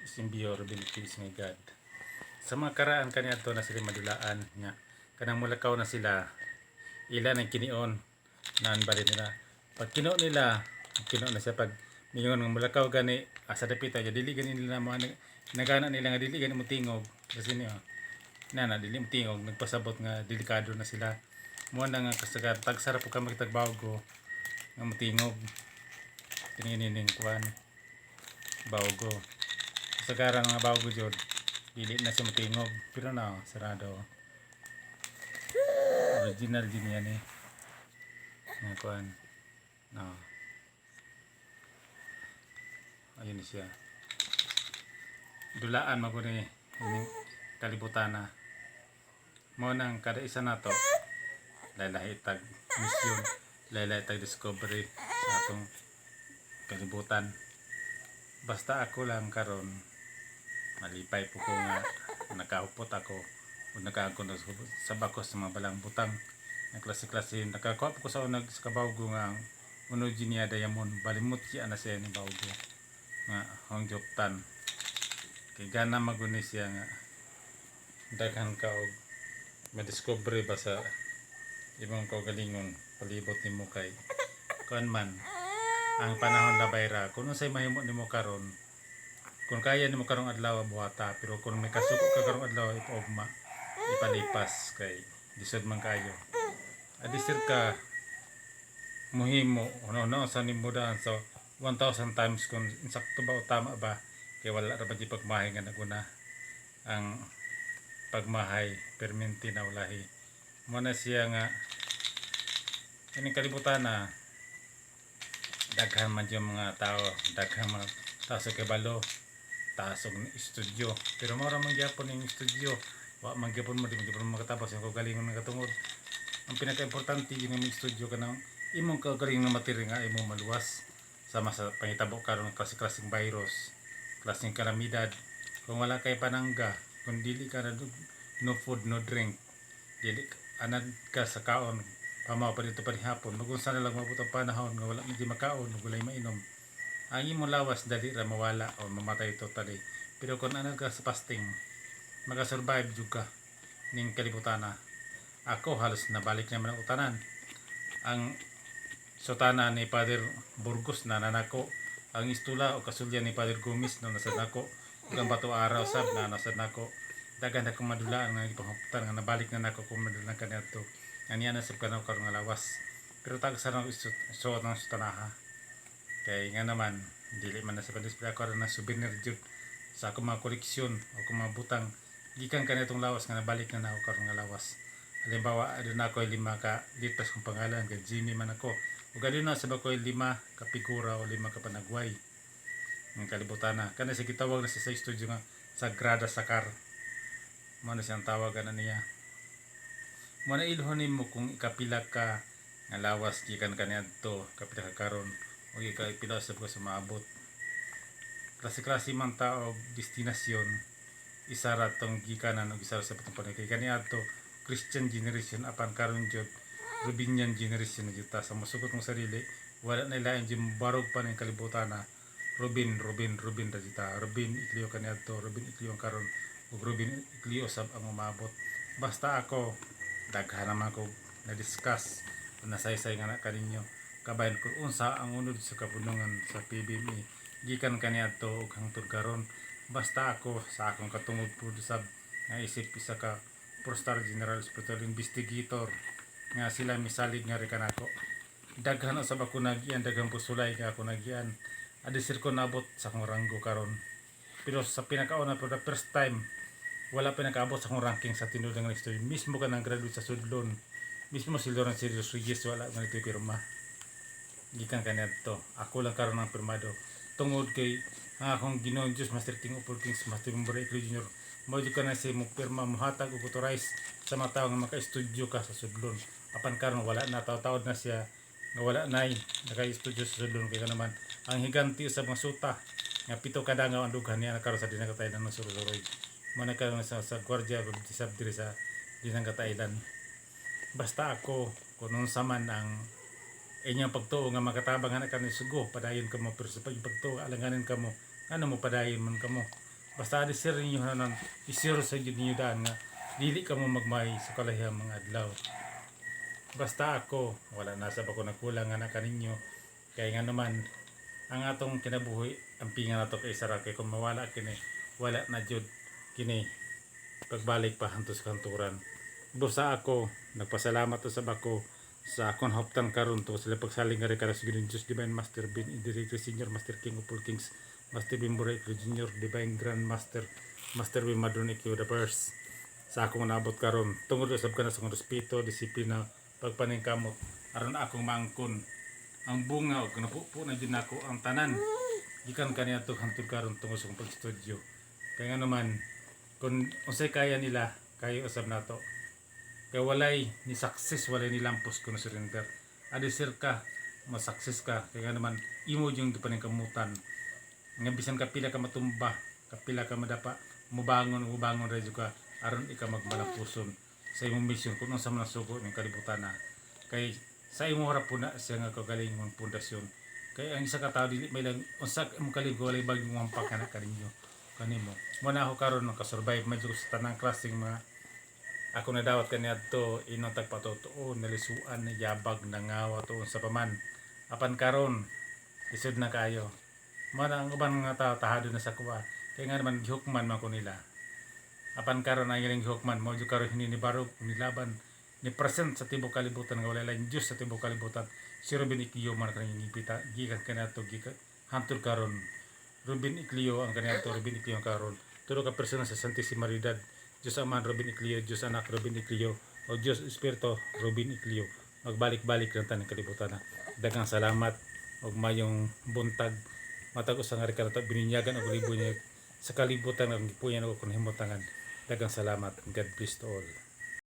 Simbio abilities nga God. Sa mga karaan kaniya to na sila madulaan nya kanang mulakaw na sila ilan ang kinion naan bali nila pag kino nila kino na siya pag mingon nga mulakaw gani asa dapita ya dili gani nila mo nagana nila nga dili gani mo tingog kasi niya na dili mo tingog nagpasabot nga delikado na sila mo na nga kasagaran tagsara po ka magtagbawgo nga mo tingog kinining kuan bawgo kasagaran nga bawgo jud dili na siya matingog pero na sarado original din yan nga kuan no ayun siya dulaan mo ni kalibutan na mo nang kada isa nato lahi tag mission lahi tag discovery sa atong kalibutan basta ako lang karon malipay po ko nga nakahupot ako o nakaagkon sa bakos sa mga balang butang ng klase-klase nakakuha po ko sa unag sa kabawgo nga uno ginia diamond balimot siya na siya ni bawgo nga hongjoktan kay gana maguni siya nga daghan ka og madiscovery ba sa ibang kaugalingon palibot nimo kay kuan man ang panahon labay ra kung unsay mahimo nimo karon kung kaya nimo karong adlaw buhata pero kung may kasuko ka karong adlaw ipaugma ipalipas kay lisod man kayo adisir ka muhimo no sa nimo daan so 1,000 times kung insakto ba o tama ba kay wala ra ba di pagmahay nga naguna ang pagmahay perminti na ulahi mo na siya nga ining kalibutan na daghan man yung mga tao daghan mga tao sa kabalo taas og studio pero mao ra man gyapon ning studio wa man gyapon mo di man makatapos yung kagalingon nga katungod ang pinaka-importante yung studio kanang imong kagalingon nga material nga imong maluwas sama sa pangitabo karon klase-klaseng virus klaseng kalamidad kung wala kay panangga kung dili ka na no food no drink dili anad ka sa kaon pamaw pa dito pa hapon magunsa na lang mabot ang panahon nga wala hindi makaon ug walay mainom ang imong lawas dali ra mawala o mamatay totally pero kung anad ka sa fasting maka-survive jud ka ning kalibutan na ako halos nabalik naman ang utanan ang sotana ni Father Burgos na nanako ang istula o kasulyan ni Father Gomez no nasa nako ug ang bato araw sab na nasa nako daghan akong madulaan nga ipahuputan nga nabalik na nako kung madulaan kaniadto aniya na sab kanaw karon nga lawas pero tag sa nang suot ng sutanaha kay nga naman dili man na sa display ako na souvenir jud sa akong mga koleksyon o kung mga butang gikan kanitong lawas nga nabalik na nako karon nga lawas halimbawa adun ako 5 ka litas kong pangalan kay Jimmy man ako ug adun na sa ko 5 ka figura o 5 ka panagway ng kalibutan na kana sa gitawag na sa studio nga Sagrada Sakar mo na siyang tawagan na niya mo na ilhon nimo kung ikapila ka nga lawas gikan kaniadto kapila ka karon o ikapila sa ko sa maabot klase-klase man tao destinasyon isa ra tong gikanan og isa sa patong panay kaniadto Christian generation apan karon jud Rubinian generation na juta sa masugot mong sarili wala na ilain jud barog pa ning kalibutan na Rubin ra juta Rubin ikliyo kaniadto Rubin ikliyo karon ug Rubin ikliyo sab ang umabot basta ako daghan naman ko na discuss nasaysay nga na kaninyo kabayan kung unsa ang unod sa kapunungan sa PBME gikan kaniadto ug hangtod karon basta ako sa akong katungod pud sab nga isip isa ka four-star general spiritual investigator nga sila misalig nga ri kanako daghan usab ako nagian daghang pusulay nga ako nagian adisir ko nabot sa akong ranggo karon pero sa pinakauna for the first time wala pa nakaabot sa akong ranking sa tinuod nga history mismo ka nang graduate sa Sudlon mismo si Lawrence Rodriguez wala man ito pirma gikan kaniadto ako lang karon ang pirmado tungod kay akong Ginoong Diyos Master King of all Kings Master Bumbray Junior mo di ka na si mo pirma muhatag og authorize sa mga tawo nga maka-studio ka sa Sudlon apan karon wala na taw-tawod na siya nga wala nay naka-studio sa Sudlon kay naman ang higanti sa mga suta nga pito ka dangaw ang dughan niya karon sa dinakatay ng Sururoy mo na karon sa gwardiya ug disab diri sa dinakataylan basta ako kung unsa man ang inyong pagtuo nga makatabang anak kanang sugo padayon kamo pero sa pagtuo alanganin kamo ano mo padayon man kamo basta adi sir ninyo hanon isiro sa jud ninyo daan nga dili ka mo magmay sa kalahiyang mga adlaw. Basta ako wala nasa ba ko nagkulang nga na kaninyo kay nga naman ang atong kinabuhi ang pinga nato kay sara kay kung mawala kini wala na jud kini pagbalik pa hantos kanturan. Busa ako nagpasalamat to sa bako sa akong hoptan karon to sila pagsaling nga rekara sa Ginoong Diyos Divine Master Bin Director Senior Master King of all Kings Master Bin Buray Junior Divine Grand Master Master Bin Madronik the First sa akong naabot karon tungod usab kana sa akong respeto disiplina pagpaningkamot aron akong maangkon ang bunga og napupo na jud nako ang tanan gikan kaniadto hangtod karon tungod sa akong pag-studio kay nga naman kung unsay kaya nila kayo usab nato kay walay ni success walay ni lampos kuno surrender adi sir ka ma-success ka kay nga naman imo yung paningkamutan nga bisan kapila ka matumba kapila ka madapa mubangon ra jud ka aron ika magmalapuson sa imong mission kung unsa man ang sugo ning kalibutan na kay sa imong harap puna siya nga kagaling mong pundasyon kay ang isa ka tawo dili may lang unsa imong kaligo walay bagong mampak kana kaninyo kanimo mo na ako karon makasurvive medyo sa tanang klaseng mga ako na dawat kaniadto inong tagpatotoo nalisuan yabag nangawa tuon sa paman apan karon isud na kayo mo na ang uban nga tawo tahado na sa kuwa kay nga naman gihukman man ko nila apan karon ang ilang gihukman mo jud karon hininibarog nilaban ni present sa tibok kalibutan nga wala lang Dios sa tibok kalibutan si Ruben Iclio man kanang ngipita gikan kaniadto gikan hantud karon Ruben Iclio ang kaniadto Ruben Iclio karon tulo ka persona sa Santissima Trinidad Diyos Aman Ruben Iclio Diyos Anak Ruben Iclio o Diyos Espiritu Ruben Iclio magbalik-balik lang taning kalibutan na daghang salamat og mayong buntag matag usa nga rekarta bininyagan og libo niya sa kalibutan ang gipuyan ako kun himutangan daghang salamat God bless to all.